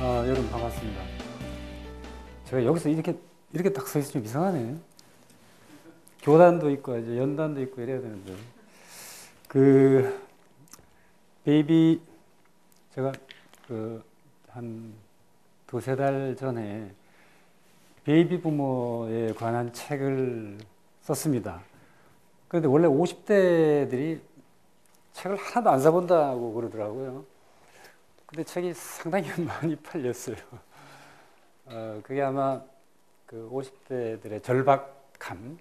여러분 반갑습니다. 제가 여기서 이렇게 딱 서 있으면 이상하네. 교단도 있고 이제 연단도 있고 이래야 되는데 베이비 제가 한 두세 달 전에 베이비 부모에 관한 책을 썼습니다. 그런데 원래 50대들이 책을 하나도 안 사본다고 그러더라고요. 근데 책이 상당히 많이 팔렸어요. 그게 아마 그 50대들의 절박함,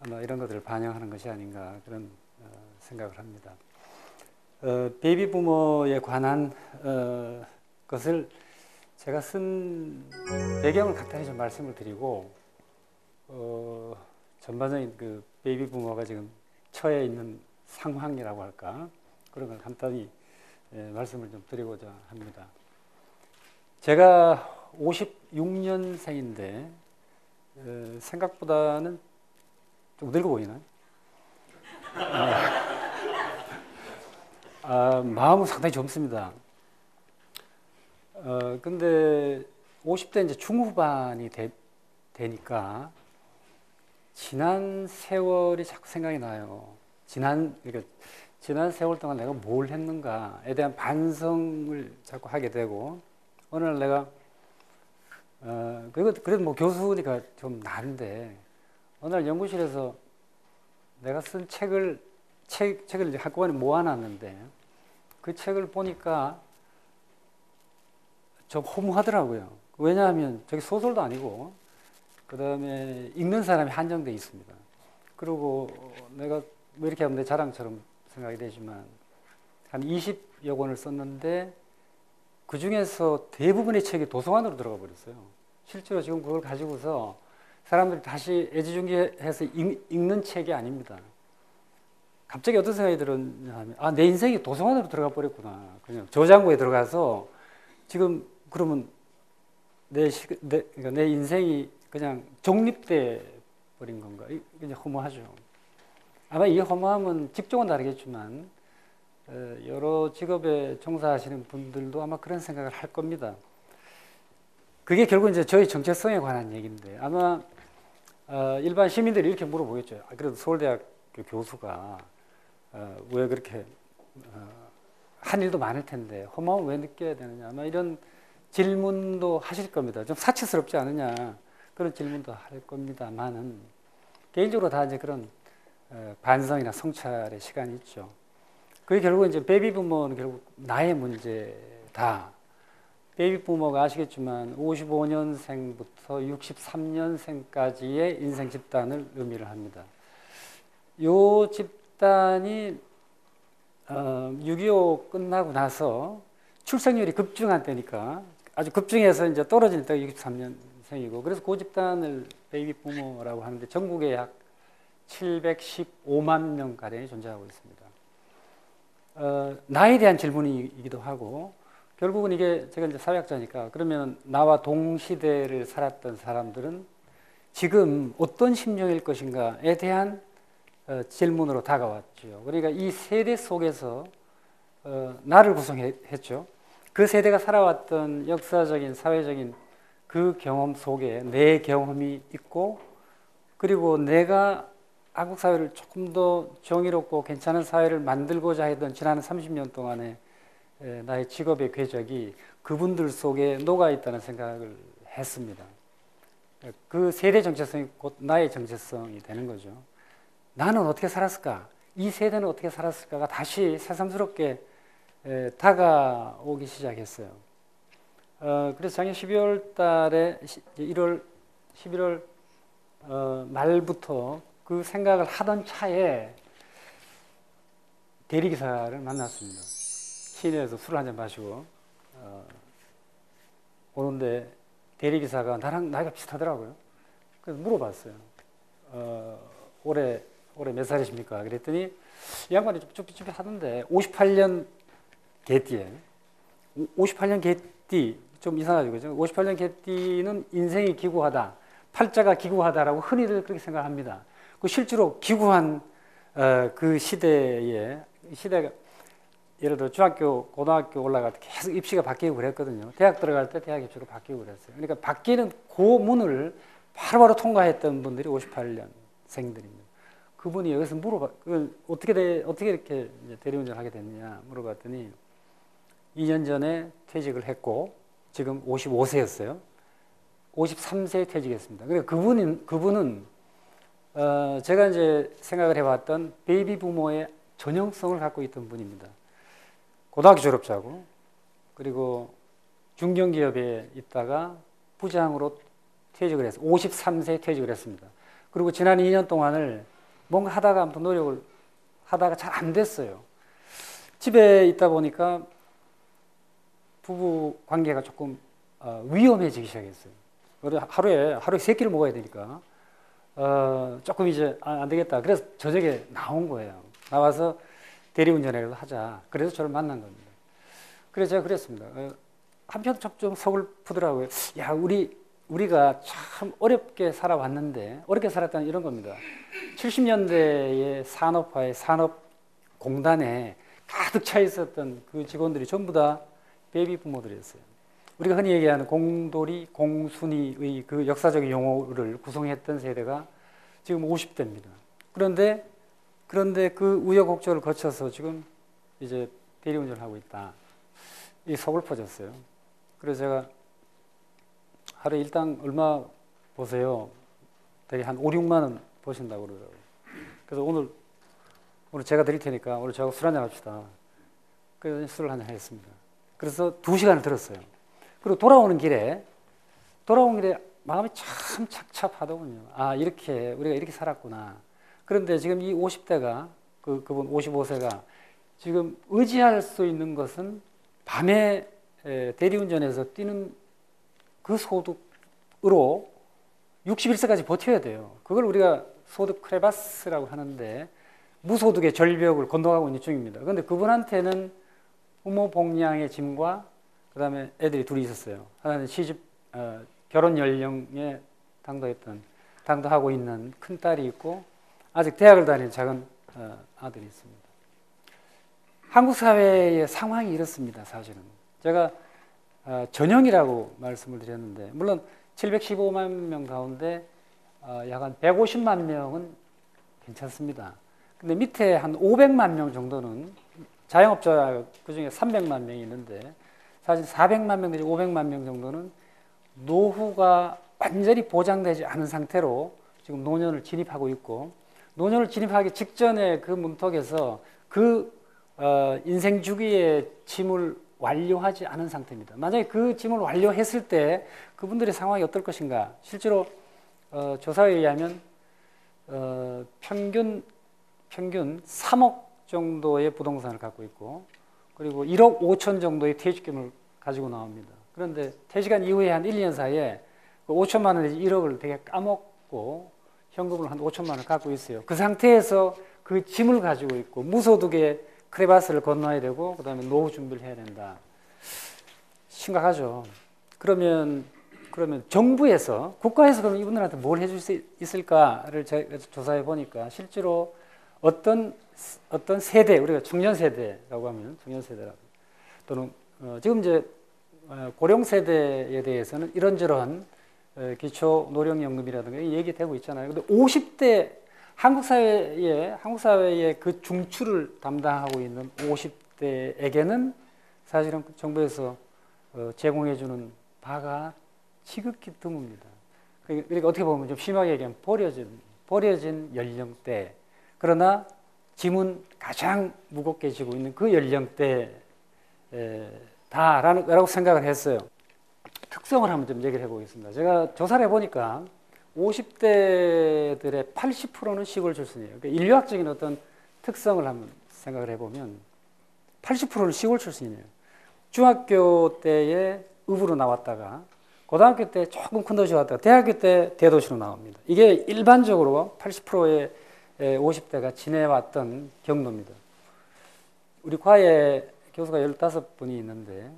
아마 이런 것들을 반영하는 것이 아닌가 그런 생각을 합니다. 베이비 부모에 관한 것을 제가 쓴 배경을 간단히 좀 말씀을 드리고, 전반적인 그 베이비 부모가 지금 처해 있는 상황이라고 할까, 그런 걸 간단히 말씀을 좀 드리고자 합니다. 제가 56년생인데 생각보다는 좀 늙어 보이나요? 마음은 상당히 젊습니다. 근데 50대 이제 중후반이 되니까 지난 세월이 자꾸 생각이 나요. 그러니까 지난 세월 동안 내가 뭘 했는가에 대한 반성을 자꾸 하게 되고, 어느 날 내가 그래도 뭐 교수니까 좀 나은데, 어느 날 연구실에서 내가 쓴 책을 이제 한꺼번에 모아놨는데, 그 책을 보니까 좀 허무하더라고요. 왜냐하면 저게 소설도 아니고, 그 다음에 읽는 사람이 한정되어 있습니다. 그리고 내가 뭐 이렇게 하면 내 자랑처럼 생각이 되지만, 한 20여 권을 썼는데, 그 중에서 대부분의 책이 도서관으로 들어가 버렸어요. 실제로 지금 그걸 가지고서 사람들이 다시 애지중지해서 읽는 책이 아닙니다. 갑자기 어떤 생각이 들었냐 하면, 내 인생이 도서관으로 들어가 버렸구나. 그냥 저장고에 들어가서 지금 그러면 그러니까 내 인생이 그냥 정립돼 버린 건가? 그냥 허무하죠. 아마 이 허무함은 직종은 다르겠지만 여러 직업에 종사하시는 분들도 아마 그런 생각을 할 겁니다. 그게 결국 이제 저희 정체성에 관한 얘기인데, 아마 일반 시민들이 이렇게 물어보겠죠. 그래도 서울대학교 교수가 왜 그렇게 한 일도 많을 텐데 허무함을 왜 느껴야 되느냐, 아마 이런 질문도 하실 겁니다. 좀 사치스럽지 않느냐, 그런 질문도 할 겁니다만은, 개인적으로 다 이제 그런 반성이나 성찰의 시간이 있죠. 그게 결국 이제 베이비 부모는 결국 나의 문제다. 베이비 부모가 아시겠지만 55년생부터 63년생까지의 인생 집단을 의미를 합니다. 요 집단이 6.25 끝나고 나서 출생률이 급증한 때니까, 아주 급증해서 이제 떨어질 때가 63년생이고, 그래서 그 집단을 베이비 부모라고 하는데, 전국에 약 715만 명가량이 존재하고 있습니다. 나에 대한 질문이기도 하고, 결국은 이게 제가 이제 사회학자니까, 그러면 나와 동시대를 살았던 사람들은 지금 어떤 심정일 것인가에 대한 질문으로 다가왔죠. 그러니까 이 세대 속에서 나를 구성했죠. 그 세대가 살아왔던 역사적인, 사회적인 그 경험 속에 내 경험이 있고, 그리고 내가 한국 사회를 조금 더 정의롭고 괜찮은 사회를 만들고자 했던 지난 30년 동안의 나의 직업의 궤적이 그분들 속에 녹아있다는 생각을 했습니다. 그 세대 정체성이 곧 나의 정체성이 되는 거죠. 나는 어떻게 살았을까? 이 세대는 어떻게 살았을까가 다시 새삼스럽게 다가오기 시작했어요. 그래서 작년 12월 달에 11월 말부터 그 생각을 하던 차에 대리기사를 만났습니다. 시내에서 술 한잔 마시고 오는데 대리기사가 나랑 나이가 비슷하더라고요. 그래서 물어봤어요. 올해 몇 살이십니까? 그랬더니 이 양반이 좀 쭈삣쭈삣 하던데 58년 개띠에 58년 개띠 좀 이상하죠, 그죠? 58년 개띠는 인생이 기구하다, 팔자가 기구하다라고 흔히들 그렇게 생각합니다. 그 실제로 기구한 그 시대가 예를 들어 중학교, 고등학교 올라갈 때 계속 입시가 바뀌고 그랬거든요. 대학 들어갈 때 대학 입시가 바뀌고 그랬어요. 그러니까 바뀌는 그 문을 바로바로 통과했던 분들이 58년생들입니다. 그분이 여기서 어떻게 이렇게 대리운전을 하게 됐냐 물어봤더니 2년 전에 퇴직을 했고 지금 55세였어요. 53세에 퇴직했습니다. 그러니까 그분은 제가 이제 생각을 해봤던 베이비 부모의 전형성을 갖고 있던 분입니다. 고등학교 졸업자고, 그리고 중견기업에 있다가 부장으로 퇴직을 했어요. 53세에 퇴직을 했습니다. 그리고 지난 2년 동안을 뭔가 하다가 아무튼 노력을 하다가 잘 안 됐어요. 집에 있다 보니까 부부 관계가 조금 위험해지기 시작했어요. 하루에 3끼를 먹어야 되니까 조금 이제 안 되겠다. 그래서 저녁에 나온 거예요. 나와서 대리운전이라도 하자. 그래서 저를 만난 겁니다. 그래서 제가 그랬습니다. 한편 좀 서글프더라고요. 야, 우리가 참 어렵게 살아왔는데, 어렵게 살았다는 이런 겁니다. 70년대의 산업화의 산업공단에 가득 차 있었던 그 직원들이 전부 다 베이비 부모들이었어요. 우리가 흔히 얘기하는 공돌이, 공순이의 그 역사적인 용어를 구성했던 세대가 지금 50대입니다. 그런데 그 우여곡절을 거쳐서 지금 이제 대리운전을 하고 있다. 이 속을 퍼졌어요. 그래서 제가 하루에 일당 얼마 보세요? 되게 한 5, 6만 원 버신다고 그러더라고요. 그래서 오늘 제가 드릴 테니까 오늘 저하고 술 한잔 합시다. 그래서 술을 한잔 했습니다. 그래서 2시간을 들었어요. 그리고 돌아온 길에 마음이 참 착잡하더군요. 아, 우리가 이렇게 살았구나. 그런데 지금 이 50대가, 그분 55세가 지금 의지할 수 있는 것은 밤에 대리운전해서 뛰는 그 소득으로 61세까지 버텨야 돼요. 그걸 우리가 소득 크레바스라고 하는데 무소득의 절벽을 건너가고 있는 중입니다. 그런데 그분한테는 부모 복양의 짐과 그 다음에 애들이 둘이 있었어요. 하나는 결혼 연령에 당도하고 있는 큰 딸이 있고 아직 대학을 다니는 작은 아들이 있습니다. 한국 사회의 상황이 이렇습니다. 사실은 제가 전형이라고 말씀을 드렸는데 물론 715만 명 가운데 약 한 150만 명은 괜찮습니다. 근데 밑에 한 500만 명 정도는 자영업자 그중에 300만 명이 있는데 사실 400만 명 내지 500만 명 정도는 노후가 완전히 보장되지 않은 상태로 지금 노년을 진입하고 있고 노년을 진입하기 직전에 그 문턱에서 인생 주기의 짐을 완료하지 않은 상태입니다. 만약에 그 짐을 완료했을 때 그분들의 상황이 어떨 것인가? 실제로 조사에 의하면 평균 3억 정도의 부동산을 갖고 있고 그리고 1억 5천 정도의 퇴직금을 가지고 나옵니다. 그런데 퇴직한 이후에 한 1, 2년 사이에 5천만 원 내지 1억을 되게 까먹고 현금을 한 5천만 원을 갖고 있어요. 그 상태에서 그 짐을 가지고 있고 무소득의 크레바스를 건너야 되고 그 다음에 노후 준비를 해야 된다. 심각하죠. 그러면 정부에서 국가에서 그럼 이분들한테 뭘 해줄 수 있을까를 제가 조사해 보니까 실제로 어떤 세대, 우리가 청년 세대라고 하면 청년 세대라고 또는 지금 이제 고령 세대에 대해서는 이런저런 기초 노령연금이라든가 얘기되고 있잖아요. 근데 50대 한국 사회의 그 중추를 담당하고 있는 50대에게는 사실은 정부에서 제공해주는 바가 지극히 드뭅니다. 그러니까 어떻게 보면 좀 심하게 얘기하면 버려진 연령대. 그러나 짐은 가장 무겁게 지고 있는 그 연령대다라고 생각을 했어요. 특성을 한번 좀 얘기를 해보겠습니다. 제가 조사를 해보니까 50대들의 80%는 시골 출신이에요. 그러니까 인류학적인 어떤 특성을 한번 생각을 해보면 80%는 시골 출신이에요. 중학교 때에 읍으로 나왔다가 고등학교 때 조금 큰 도시 왔다가 대학교 때 대도시로 나옵니다. 이게 일반적으로 80%의 50대가 지내왔던 경로입니다. 우리 과에 교수가 15분이 있는데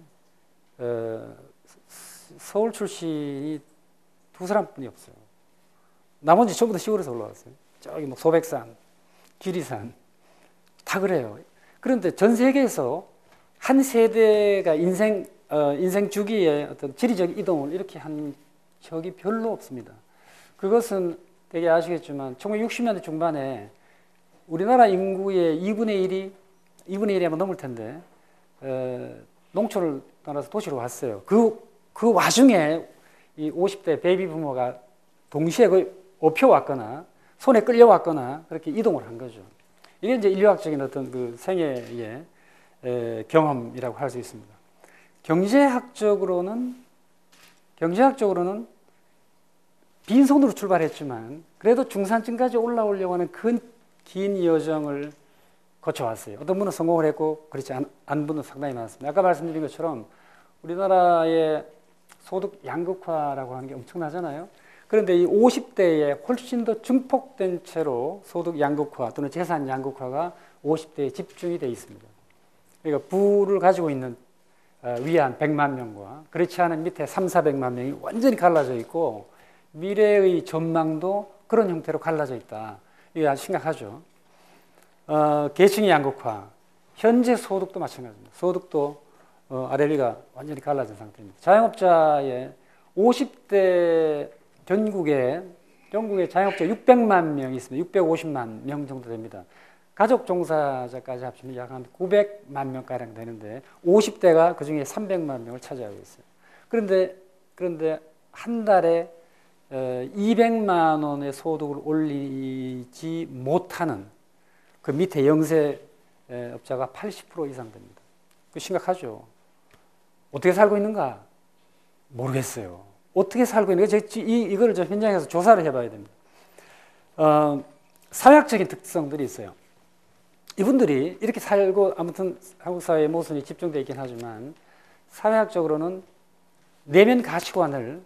서울 출신이 2사람뿐이 없어요. 나머지 전부 다 시골에서 올라왔어요. 저기 뭐 소백산, 지리산 다 그래요. 그런데 전 세계에서 한 세대가 인생 주기의 어떤 지리적 이동을 이렇게 한 적이 별로 없습니다. 그것은 되게 아시겠지만 1960년대 중반에 우리나라 인구의 2분의 1이 아마 넘을 텐데 농촌을 떠나서 도시로 왔어요. 그 와중에 이 50대 베이비 부모가 동시에 거의 업혀왔거나 손에 끌려왔거나 그렇게 이동을 한 거죠. 이게 이제 인류학적인 어떤 그 생애의 경험이라고 할 수 있습니다. 경제학적으로는 빈손으로 출발했지만 그래도 중산층까지 올라오려고 하는 긴 여정을 거쳐왔어요. 어떤 분은 성공을 했고 그렇지 않은 분은 상당히 많습니다. 아까 말씀드린 것처럼 우리나라의 소득 양극화라고 하는 게 엄청나잖아요. 그런데 이 50대에 훨씬 더 증폭된 채로 소득 양극화 또는 재산 양극화가 50대에 집중이 되어 있습니다. 그러니까 부를 가지고 있는 위에 한 100만 명과 그렇지 않은 밑에 400만 명이 완전히 갈라져 있고 미래의 전망도 그런 형태로 갈라져 있다. 이게 아주 심각하죠. 계층의 양극화, 현재 소득도 마찬가지입니다. 소득도 아래 위가 완전히 갈라진 상태입니다. 자영업자의 50대 전국에 자영업자 600만 명이 있습니다. 650만 명 정도 됩니다. 가족 종사자까지 합치면 약 한 900만 명가량 되는데 50대가 그중에 300만 명을 차지하고 있어요. 그런데 한 달에 200만 원의 소득을 올리지 못하는 그 밑에 영세업자가 80% 이상 됩니다. 그 심각하죠. 어떻게 살고 있는가? 모르겠어요. 어떻게 살고 있는가? 이거를 좀 현장에서 조사를 해봐야 됩니다. 사회학적인 특성들이 있어요. 이분들이 이렇게 살고 아무튼 한국 사회의 모순이 집중되어 있긴 하지만 사회학적으로는 내면 가치관을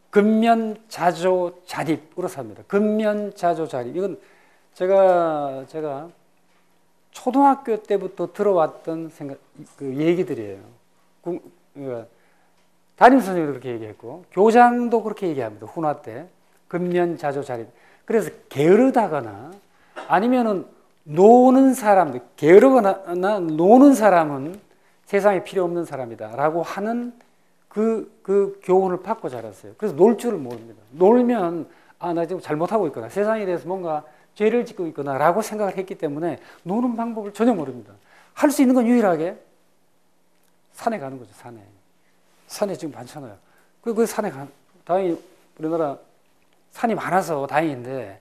근면자조자립으로 삽니다. 근면자조자립. 이건 제가 초등학교 때부터 들어왔던 그 얘기들이에요. 담임선생님도 그렇게 얘기했고 교장도 그렇게 얘기합니다. 훈화 때 근면자조자립. 그래서 게으르다거나 아니면은 노는 사람들, 게으르거나 노는 사람은 세상에 필요 없는 사람이다라고 하는 그 교훈을 받고 자랐어요. 그래서 놀 줄을 모릅니다. 놀면 나 지금 잘못하고 있거나 세상에 대해서 뭔가 죄를 짓고 있거나라고 생각을 했기 때문에 노는 방법을 전혀 모릅니다. 할 수 있는 건 유일하게 산에 가는 거죠. 산에 지금 많잖아요. 그 산에 다행히 우리나라 산이 많아서 다행인데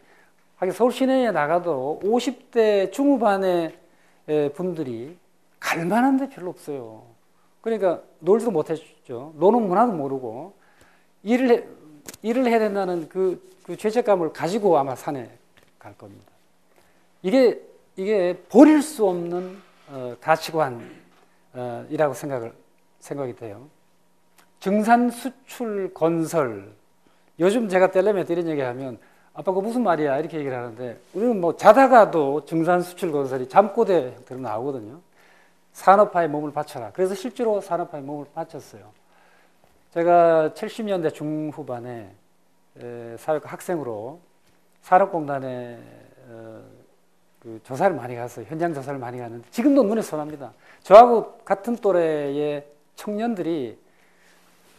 하긴 서울 시내에 나가도 50대 중후반의 분들이 갈 만한 데 별로 없어요. 그러니까 놀지도 못했죠. 노는 문화도 모르고 일을 해야 된다는 그 죄책감을 가지고 아마 산에 갈 겁니다. 이게 버릴 수 없는 가치관이라고 생각이 돼요. 증산 수출 건설. 요즘 제가 텔레비에 이런 얘기하면 아빠 그거 무슨 말이야 이렇게 얘기를 하는데 우리는 뭐 자다가도 증산 수출 건설이 잠꼬대 형태로 나오거든요. 산업화에 몸을 바쳐라. 그래서 실제로 산업화에 몸을 바쳤어요. 제가 70년대 중후반에 사회과 학생으로 산업공단에 그 조사를 많이 갔어요. 현장 조사를 많이 갔는데 지금도 눈에 선합니다. 저하고 같은 또래의 청년들이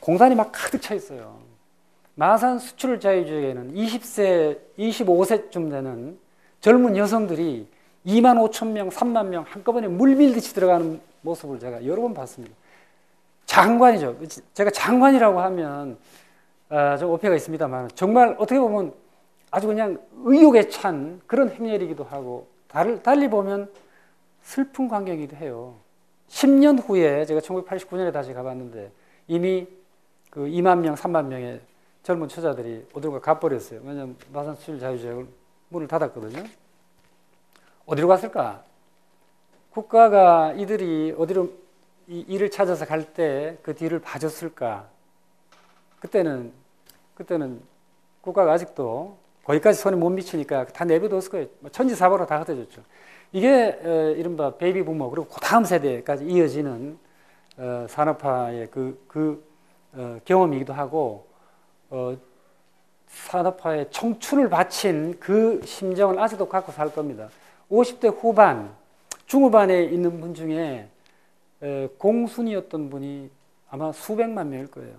공단이 막 가득 차 있어요. 마산 수출 자유지역에는 20세, 25세쯤 되는 젊은 여성들이 2만 5천 명, 3만 명 한꺼번에 물밀듯이 들어가는 모습을 제가 여러 번 봤습니다. 장관이죠. 제가 장관이라고 하면 좀 어폐가 있습니다만 정말 어떻게 보면 아주 그냥 의욕에 찬 그런 행렬이기도 하고 달리 보면 슬픈 광경이기도 해요. 10년 후에 제가 1989년에 다시 가봤는데 이미 그 2만 명, 3만 명의 젊은 처자들이 어디론가 가버렸어요. 왜냐하면 마산 수출 자유지역을 문을 닫았거든요. 어디로 갔을까? 국가가 이들이 어디로 이 일을 찾아서 갈 때 그 뒤를 봐줬을까? 그때는 국가가 아직도 거기까지 손에 못 미치니까 다 내버려뒀을 거예요. 천지사바로 다 흩어졌죠. 이게 이른바 베이비 부모 그리고 그 다음 세대까지 이어지는 산업화의 경험이기도 하고 산업화에 청춘을 바친 그 심정을 아직도 갖고 살 겁니다. 50대 후반 중후반에 있는 분 중에 공순이었던 분이 아마 수백만 명일 거예요.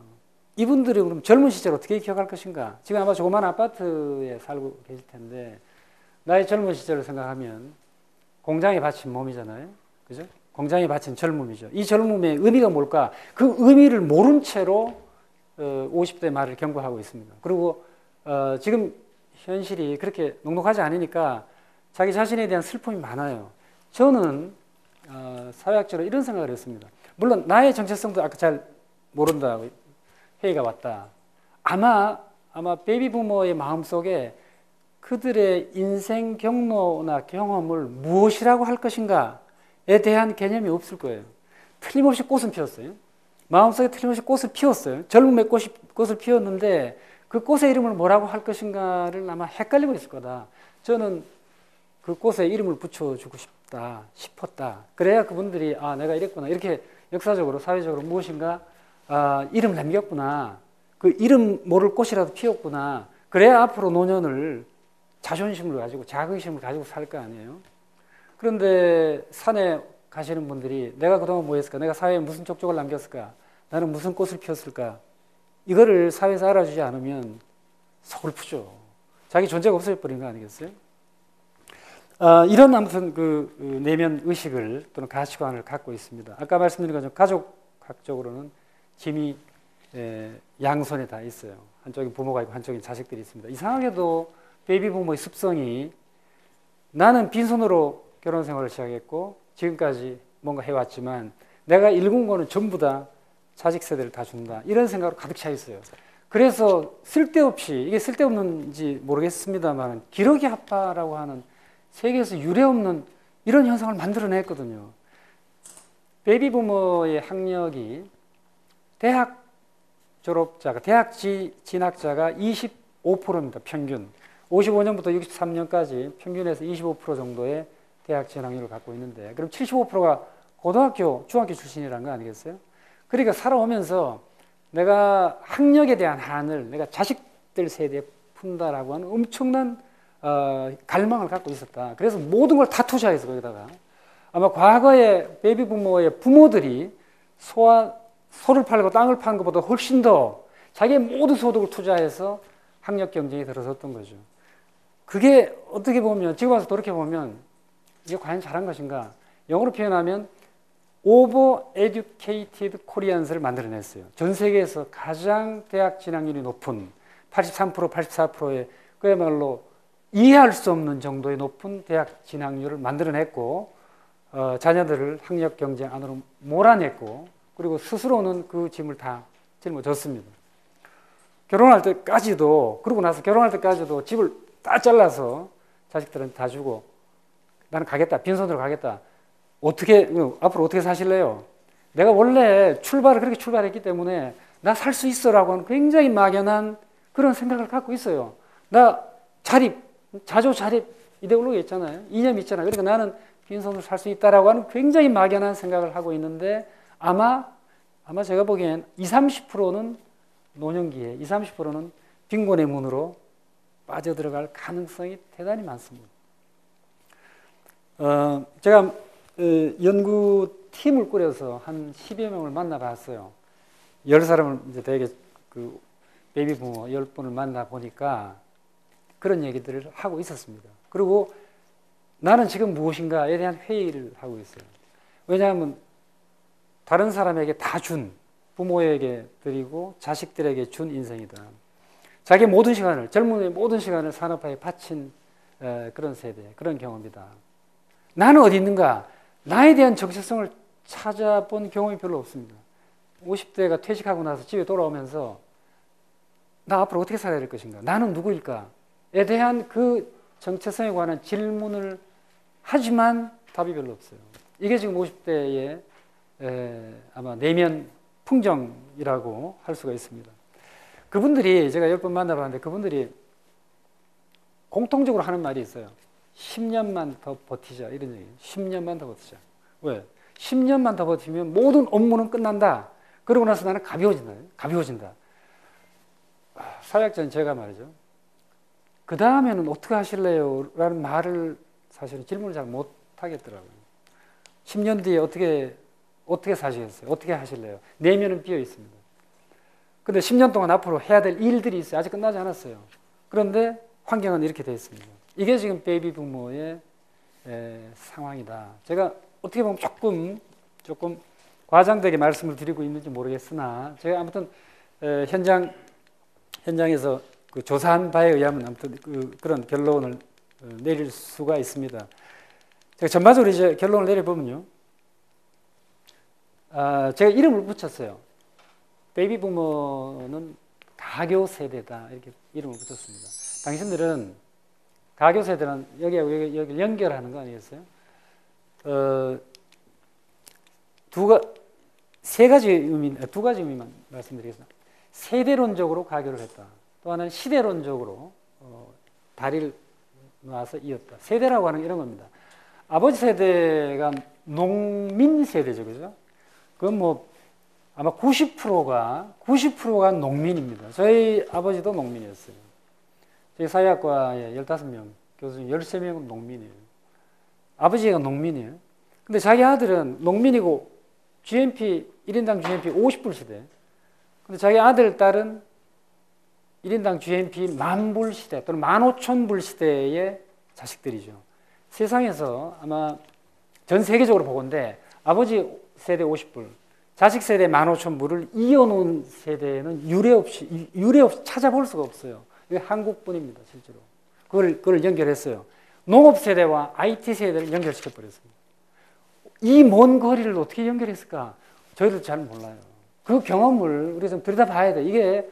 이분들이 그럼 젊은 시절 어떻게 기억할 것인가? 지금 아마 조그만 아파트에 살고 계실 텐데 나의 젊은 시절을 생각하면 공장에 바친 몸이잖아요. 그죠? 공장에 바친 젊음이죠. 이 젊음의 의미가 뭘까? 그 의미를 모른 채로 50대 말을 경과하고 있습니다. 그리고 지금 현실이 그렇게 녹록하지 않으니까 자기 자신에 대한 슬픔이 많아요. 저는 사회학적으로 이런 생각을 했습니다. 물론 나의 정체성도 아까 잘 모른다 회의가 왔다. 아마 베이비 부모의 마음속에 그들의 인생 경로나 경험을 무엇이라고 할 것인가에 대한 개념이 없을 거예요. 틀림없이 꽃은 피웠어요. 마음속에 틀림없이 꽃을 피웠어요. 젊음의 꽃을 피웠는데 그 꽃의 이름을 뭐라고 할 것인가를 아마 헷갈리고 있을 거다. 저는 그 꽃에 이름을 붙여주고 싶었다. 그래야 그분들이 내가 이랬구나. 이렇게 역사적으로 사회적으로 무엇인가 이름을 남겼구나. 그 이름 모를 꽃이라도 피웠구나. 그래야 앞으로 노년을 자존심을 가지고 자긍심을 가지고 살 거 아니에요. 그런데 산에 가시는 분들이 내가 그동안 뭐 했을까? 내가 사회에 무슨 족적을 남겼을까? 나는 무슨 꽃을 피웠을까? 이거를 사회에서 알아주지 않으면 서글프죠. 자기 존재가 없어져 버린 거 아니겠어요? 이런 아무튼 그 내면 의식을 또는 가치관을 갖고 있습니다. 아까 말씀드린 것처럼 가족학적으로는 짐이 양손에 다 있어요. 한쪽에 부모가 있고 한쪽에 자식들이 있습니다. 이상하게도 베이비 부모의 습성이 나는 빈손으로 결혼 생활을 시작했고 지금까지 뭔가 해왔지만 내가 일군 거는 전부 다 자식 세대를 다 준다. 이런 생각으로 가득 차 있어요. 그래서 쓸데없이 이게 쓸데없는지 모르겠습니다만 기러기 아빠라고 하는 세계에서 유례없는 이런 현상을 만들어냈거든요. 베이비 부모의 학력이 대학 졸업자가 대학 진학자가 25%입니다. 평균. 55년부터 63년까지 평균에서 25% 정도의 대학 진학률을 갖고 있는데 그럼 75%가 고등학교, 중학교 출신이라는 거 아니겠어요? 그러니까 살아오면서 내가 학력에 대한 한을 내가 자식들 세대에 푼다라고 하는 엄청난 갈망을 갖고 있었다. 그래서 모든 걸 다 투자해서 거기다가 아마 과거에 베이비 부모의 부모들이 소를 팔고 땅을 파는 것보다 훨씬 더 자기의 모든 소득을 투자해서 학력 경쟁에 들어섰던 거죠. 그게 어떻게 보면 지금 와서 돌이켜보면 이게 과연 잘한 것인가? 영어로 표현하면 Over-educated Koreans를 만들어냈어요. 전 세계에서 가장 대학 진학률이 높은 83%, 84%의 그야말로 이해할 수 없는 정도의 높은 대학 진학률을 만들어냈고 자녀들을 학력 경쟁 안으로 몰아냈고 그리고 스스로는 그 짐을 다 짊어졌습니다. 결혼할 때까지도 그러고 나서 결혼할 때까지도 집을 다 잘라서 자식들한테 다 주고 나는 가겠다. 빈손으로 가겠다. 앞으로 어떻게 사실래요? 내가 원래 그렇게 출발했기 때문에 나 살 수 있어라고 하는 굉장히 막연한 그런 생각을 갖고 있어요. 나 자조자립 이데올로기 있잖아요. 이념이 있잖아요. 그러니까 나는 빈손으로 살 수 있다라고 하는 굉장히 막연한 생각을 하고 있는데 아마 제가 보기엔 20, 30%는 노년기에 20, 30%는 빈곤의 문으로 빠져들어갈 가능성이 대단히 많습니다. 제가 연구팀을 꾸려서 한 10여 명을 만나봤어요. 10사람을 이제 대개 그 베이비 부모 10분을 만나보니까 그런 얘기들을 하고 있었습니다. 그리고 나는 지금 무엇인가에 대한 회의를 하고 있어요. 왜냐하면 다른 사람에게 다 부모에게 드리고 자식들에게 준 인생이다. 자기 모든 시간을, 젊음의 모든 시간을 산업화에 바친 그런 세대, 그런 경험이다. 나는 어디 있는가? 나에 대한 정체성을 찾아본 경험이 별로 없습니다. 50대가 퇴직하고 나서 집에 돌아오면서 나 앞으로 어떻게 살아야 될 것인가? 나는 누구일까?에 대한 그 정체성에 관한 질문을 하지만 답이 별로 없어요. 이게 지금 50대의 아마 내면 풍정이라고 할 수가 있습니다. 그분들이 제가 10번 만나봤는데 그분들이 공통적으로 하는 말이 있어요. 10년만 더 버티자 이런 얘기예요. 10년만 더 버티자. 왜? 10년만 더 버티면 모든 업무는 끝난다. 그러고 나서 나는 가벼워진다. 사회학자는 제가 말이죠. 그 다음에는 어떻게 하실래요? 라는 말을 사실은 질문을 잘 못하겠더라고요. 10년 뒤에 어떻게 사시겠어요? 어떻게 하실래요? 내면은 비어 있습니다. 근데 10년 동안 앞으로 해야 될 일들이 있어요. 아직 끝나지 않았어요. 그런데 환경은 이렇게 되어 있습니다. 이게 지금 베이비 부모의 상황이다. 제가 어떻게 보면 조금 과장되게 말씀을 드리고 있는지 모르겠으나 제가 아무튼 현장에서 그 조사한 바에 의하면 아무튼 그런 결론을 내릴 수가 있습니다. 제가 전반적으로 이제 결론을 내려보면요. 제가 이름을 붙였어요. 베이비 부모는 가교 세대다. 이렇게 이름을 붙였습니다. 당신들은 가교 세대는 여기를 연결하는 거 아니겠어요? 두 가지 의미만 말씀드리겠습니다. 세대론적으로 가교를 했다. 또 하나는 시대론적으로 다리를 놓아서 이었다. 세대라고 하는 이런 겁니다. 아버지 세대가 농민 세대죠, 그죠? 그건 뭐 아마 90%가 농민입니다. 저희 아버지도 농민이었어요. 저희 사회학과에 15명, 교수님 13명은 농민이에요. 아버지가 농민이에요. 근데 자기 아들은 농민이고 GNP, 1인당 GNP 50불 시대. 근데 자기 아들, 딸은 1인당 GNP 10,000불 시대 또는 15,000불 시대의 자식들이죠. 세상에서 아마 전 세계적으로 보건데 아버지 세대 50불, 자식 세대 15,000불을 이어놓은 세대는 유례 없이 찾아볼 수가 없어요. 이게 한국뿐입니다, 실제로. 그걸 연결했어요. 농업 세대와 IT 세대를 연결시켜 버렸습니다. 이 먼 거리를 어떻게 연결했을까? 저희도 잘 몰라요. 그 경험을 우리가 좀 들여다봐야 돼. 이게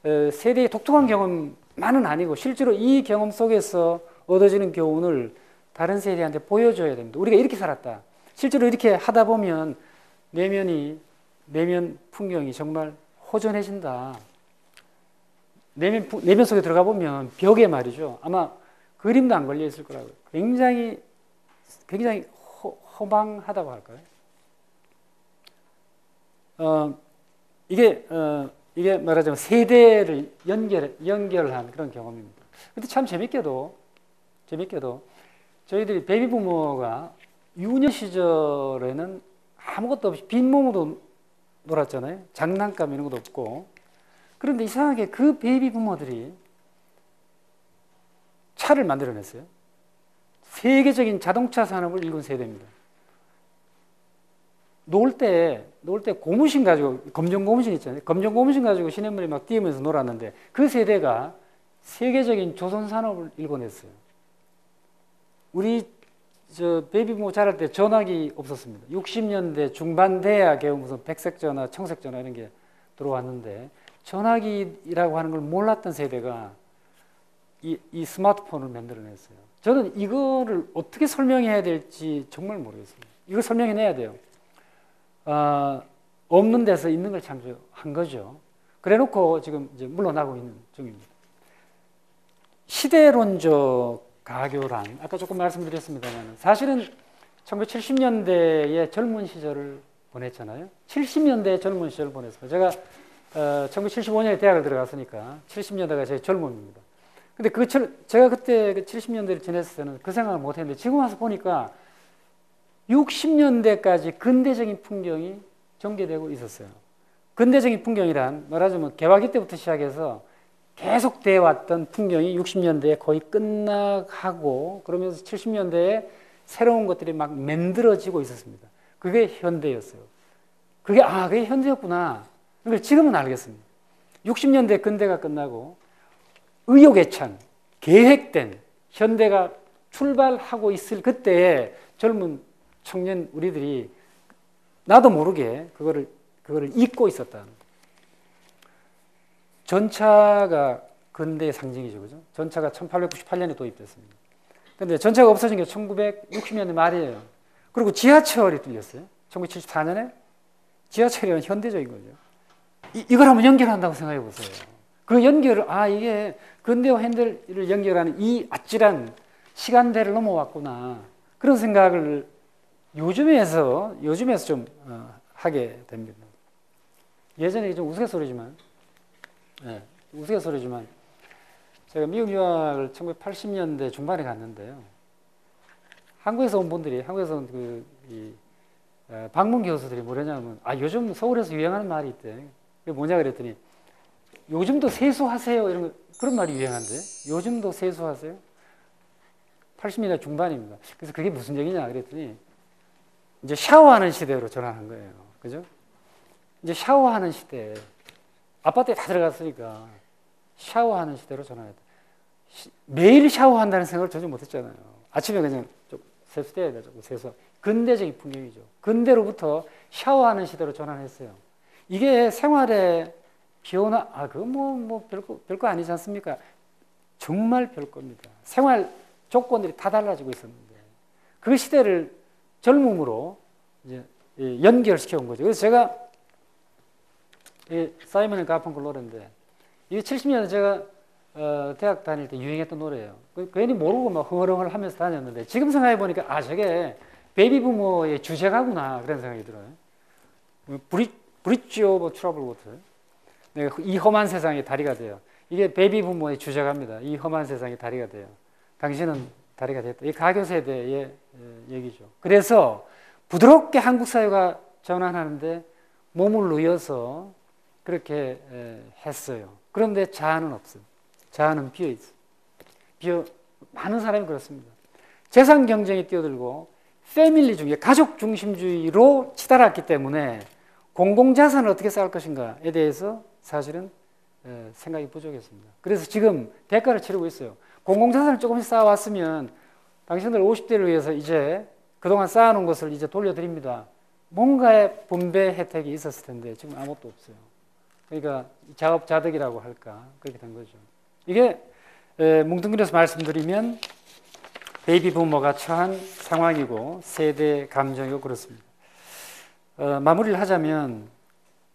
세대의 독특한 경험만은 아니고 실제로 이 경험 속에서 얻어지는 교훈을 다른 세대한테 보여줘야 됩니다. 우리가 이렇게 살았다. 실제로 이렇게 하다 보면 내면 풍경이 정말 호전해진다. 내면 속에 들어가 보면 벽에 말이죠. 아마 그림도 안 걸려 있을 거라고요. 굉장히 허망하다고 할까요? 이게 말하자면 세대를 연결한 그런 경험입니다. 근데 참 재밌게도 저희들이 베이비 부모가 유년 시절에는 아무것도 없이 빈몸으로 놀았잖아요. 장난감 이런 것도 없고. 그런데 이상하게 그 베이비 부모들이 차를 만들어냈어요. 세계적인 자동차 산업을 일군 세대입니다. 놀 때 고무신 가지고, 검정 고무신 있잖아요. 검정 고무신 가지고 시냇물에 막 뛰면서 놀았는데 그 세대가 세계적인 조선 산업을 일궈냈어요. 우리 베이비 부모 자랄 때 전화기 없었습니다. 60년대 중반 돼야 겨우 무슨 백색 전화, 청색 전화 이런 게 들어왔는데 전화기라고 하는 걸 몰랐던 세대가 이 스마트폰을 만들어냈어요. 저는 이거를 어떻게 설명해야 될지 정말 모르겠습니다. 이걸 설명해내야 돼요. 없는 데서 있는 걸 창조한 거죠. 그래놓고 지금 이제 물러나고 있는 중입니다. 시대론적 가교란 아까 조금 말씀드렸습니다만 사실은 1970년대의 젊은 시절을 보냈잖아요. 70년대의 젊은 시절을 보냈어요. 제가 1975년에 대학을 들어갔으니까 70년대가 제 젊음입니다. 근데 제가 그때 70년대를 지냈을 때는 그 생각을 못 했는데 지금 와서 보니까 60년대까지 근대적인 풍경이 전개되고 있었어요. 근대적인 풍경이란 말하자면 개화기 때부터 시작해서 계속 되어 왔던 풍경이 60년대에 거의 끝나가고 그러면서 70년대에 새로운 것들이 막 만들어지고 있었습니다. 그게 현대였어요. 그게 현대였구나. 그걸 지금은 알겠습니다. 60년대 근대가 끝나고 의욕의 찬, 계획된 현대가 출발하고 있을 그때에 젊은 청년 우리들이 나도 모르게 그거를 잊고 있었다. 전차가 근대의 상징이죠, 그죠? 전차가 1898년에 도입됐습니다. 그런데 전차가 없어진 게 1960년대 말이에요. 그리고 지하철이 뚫렸어요. 1974년에 지하철이 현대적인 거죠. 이걸 한번 연결한다고 생각해 보세요. 그 연결을 이게 근대와 현대를 연결하는 이 아찔한 시간대를 넘어왔구나. 그런 생각을 요즘에서 좀 하게 됩니다. 예전에 좀 우스갯소리지만 제가 미국 유학을 1980년대 중반에 갔는데요. 한국에서 온 분들이 한국에서 온 그 방문 교수들이 뭐냐면 요즘 서울에서 유행하는 말이 있대. 그게 뭐냐 그랬더니 요즘도 세수하세요 이런 그런 말이 유행한데 요즘도 세수하세요? 80년대 중반입니다. 그래서 그게 무슨 얘기냐 그랬더니 이제 샤워하는 시대로 전환한 거예요. 그죠? 이제 샤워하는 시대. 아파트에 다 들어갔으니까 샤워하는 시대로 전환했다. 매일 샤워한다는 생각을 전혀 못했잖아요. 아침에 그냥 좀 세수돼야 되죠. 세수. 근대적인 풍경이죠. 근대로부터 샤워하는 시대로 전환했어요. 이게 생활에 비오나 그거 뭐 별거 아니지 않습니까? 정말 별겁니다. 생활 조건들이 다 달라지고 있었는데 그 시대를 젊음으로 이제 연결시켜 온 거죠. 그래서 제가 사이먼 앤 가펑클 노래인데 이게 70년대 제가 대학 다닐 때 유행했던 노래예요. 괜히 모르고 막 흥얼흥얼 하면서 다녔는데 지금 생각해 보니까 저게 베이비 부머의 주제가구나 그런 생각이 들어요. 브릿지 오브 트러블 워터. 이 험한 세상의 다리가 돼요. 이게 베이비 부머의 주제가입니다. 이 험한 세상의 다리가 돼요. 당신은 다리가 됐다. 이 가교 세대의 얘기죠. 그래서 부드럽게 한국 사회가 전환하는데 몸을 누여서 그렇게 했어요. 그런데 자아는 없어요. 자아는 비어 있어요. 많은 사람이 그렇습니다. 재산 경쟁에 뛰어들고 패밀리 중에 가족 중심주의로 치달았기 때문에 공공자산을 어떻게 쌓을 것인가에 대해서 사실은 생각이 부족했습니다. 그래서 지금 대가를 치르고 있어요. 공공자산을 조금씩 쌓아왔으면 당신들 50대를 위해서 이제 그동안 쌓아놓은 것을 이제 돌려드립니다. 뭔가의 분배 혜택이 있었을 텐데 지금 아무것도 없어요. 그러니까 자업자득이라고 할까 그렇게 된 거죠. 이게 뭉뚱그려서 말씀드리면 베이비 부머가 처한 상황이고 세대 감정이고 그렇습니다. 마무리를 하자면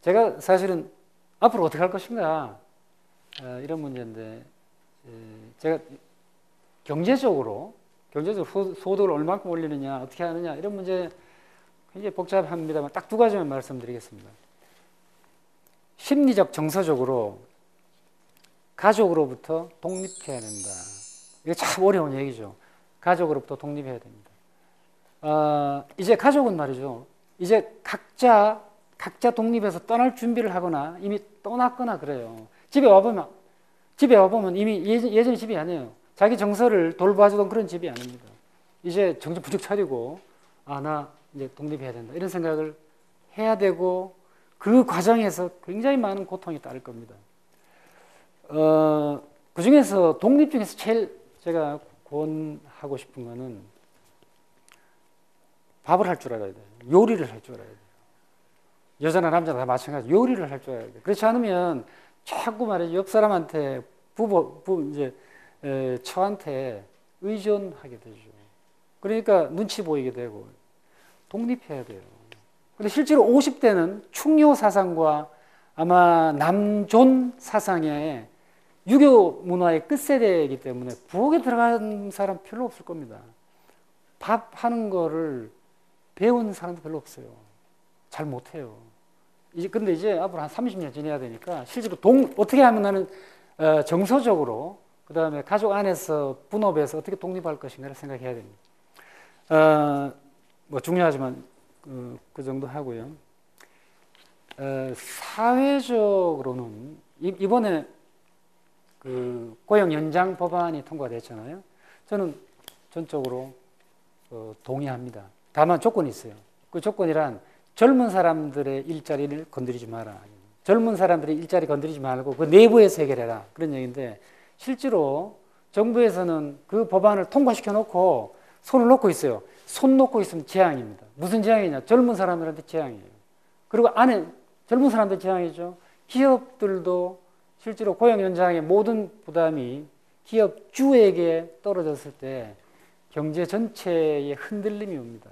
제가 사실은 앞으로 어떻게 할 것인가 이런 문제인데 제가 경제적으로 소득을 얼마큼 올리느냐 어떻게 하느냐 이런 문제 굉장히 복잡합니다만 딱 두 가지만 말씀드리겠습니다. 심리적 정서적으로 가족으로부터 독립해야 된다. 이게 참 어려운 얘기죠. 가족으로부터 독립해야 됩니다. 이제 가족은 말이죠. 이제 각자 독립해서 떠날 준비를 하거나 이미 떠났거나 그래요. 집에 와보면 이미 예전 집이 아니에요. 자기 정서를 돌봐주던 그런 집이 아닙니다. 이제 정신 부쩍 차리고 나 이제 독립해야 된다. 이런 생각을 해야 되고 그 과정에서 굉장히 많은 고통이 따를 겁니다. 그 중에서 독립 중에서 제일 제가 권하고 싶은 거는 밥을 할 줄 알아야 돼요. 요리를 할 줄 알아야 돼요. 여자나 남자나 다 마찬가지 요리를 할 줄 알아야 돼요. 그렇지 않으면 자꾸 말이죠. 옆 사람한테 처한테 의존하게 되죠. 그러니까 눈치 보이게 되고 독립해야 돼요. 근데 실제로 50대는 충효 사상과 아마 남존 사상의 유교 문화의 끝세대이기 때문에 부엌에 들어간 사람 별로 없을 겁니다. 밥 하는 거를 배운 사람도 별로 없어요. 잘 못해요. 근데 이제 앞으로 한 30년 지내야 되니까 실제로 어떻게 하면 나는 정서적으로 그 다음에 가족 안에서 분업해서 어떻게 독립할 것인가를 생각해야 됩니다. 뭐 중요하지만 그 정도 하고요. 사회적으로는 이번에 그 고용 연장 법안이 통과됐잖아요. 저는 전적으로 동의합니다. 다만 조건이 있어요. 그 조건이란 젊은 사람들의 일자리를 건드리지 마라. 젊은 사람들의 일자리 건드리지 말고 그 내부에서 해결해라. 그런 얘기인데 실제로 정부에서는 그 법안을 통과시켜 놓고 손을 놓고 있어요. 손 놓고 있으면 재앙입니다. 무슨 재앙이냐? 젊은 사람들한테 재앙이에요. 그리고 안에 젊은 사람들 재앙이죠. 기업들도 실제로 고용 연장의 모든 부담이 기업주에게 떨어졌을 때 경제 전체에 흔들림이 옵니다.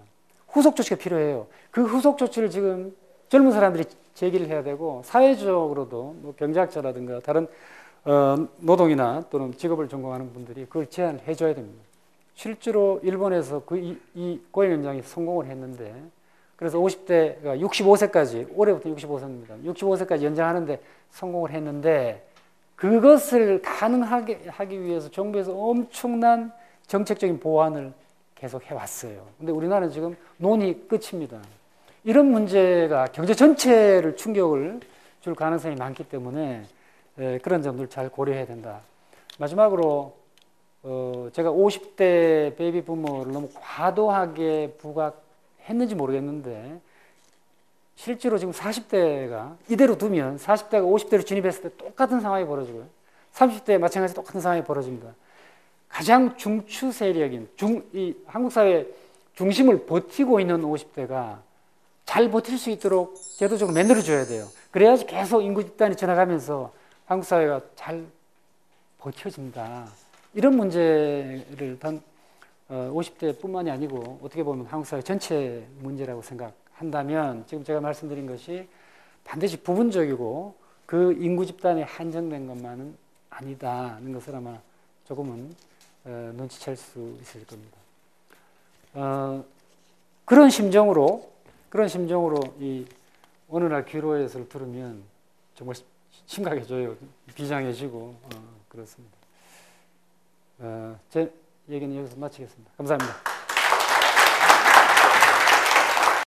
후속 조치가 필요해요. 그 후속 조치를 지금 젊은 사람들이 제기를 해야 되고 사회적으로도 뭐 경제학자라든가 다른 노동이나 또는 직업을 전공하는 분들이 그걸 제안을 해줘야 됩니다. 실제로 일본에서 이 고용 연장이 성공을 했는데 그래서 50대가 65세까지 올해부터 65세입니다. 65세까지 연장하는데 성공을 했는데 그것을 가능하게 하기 위해서 정부에서 엄청난 정책적인 보완을 계속 해왔어요. 근데 우리나라는 지금 논의 끝입니다. 이런 문제가 경제 전체를 충격을 줄 가능성이 많기 때문에 그런 점들 잘 고려해야 된다. 마지막으로 제가 50대 베이비 부모를 너무 과도하게 부각했는지 모르겠는데 실제로 지금 40대가 이대로 두면 40대가 50대로 진입했을 때 똑같은 상황이 벌어지고요. 30대에 마찬가지로 똑같은 상황이 벌어집니다. 가장 중추 세력인 이 한국 사회 중심을 버티고 있는 50대가 잘 버틸 수 있도록 제도적으로 만들어줘야 돼요. 그래야지 계속 인구 집단이 지나가면서 한국 사회가 잘 버텨진다. 이런 문제를 단 50대뿐만이 아니고 어떻게 보면 한국 사회 전체 문제라고 생각한다면 지금 제가 말씀드린 것이 반드시 부분적이고 그 인구 집단에 한정된 것만은 아니다는 것을 아마 조금은 눈치챌 수 있을 겁니다. 그런 심정으로 이 어느 날 귀로에서를 들으면 정말 심각해져요. 비장해지고 그렇습니다. 제 얘기는 여기서 마치겠습니다. 감사합니다.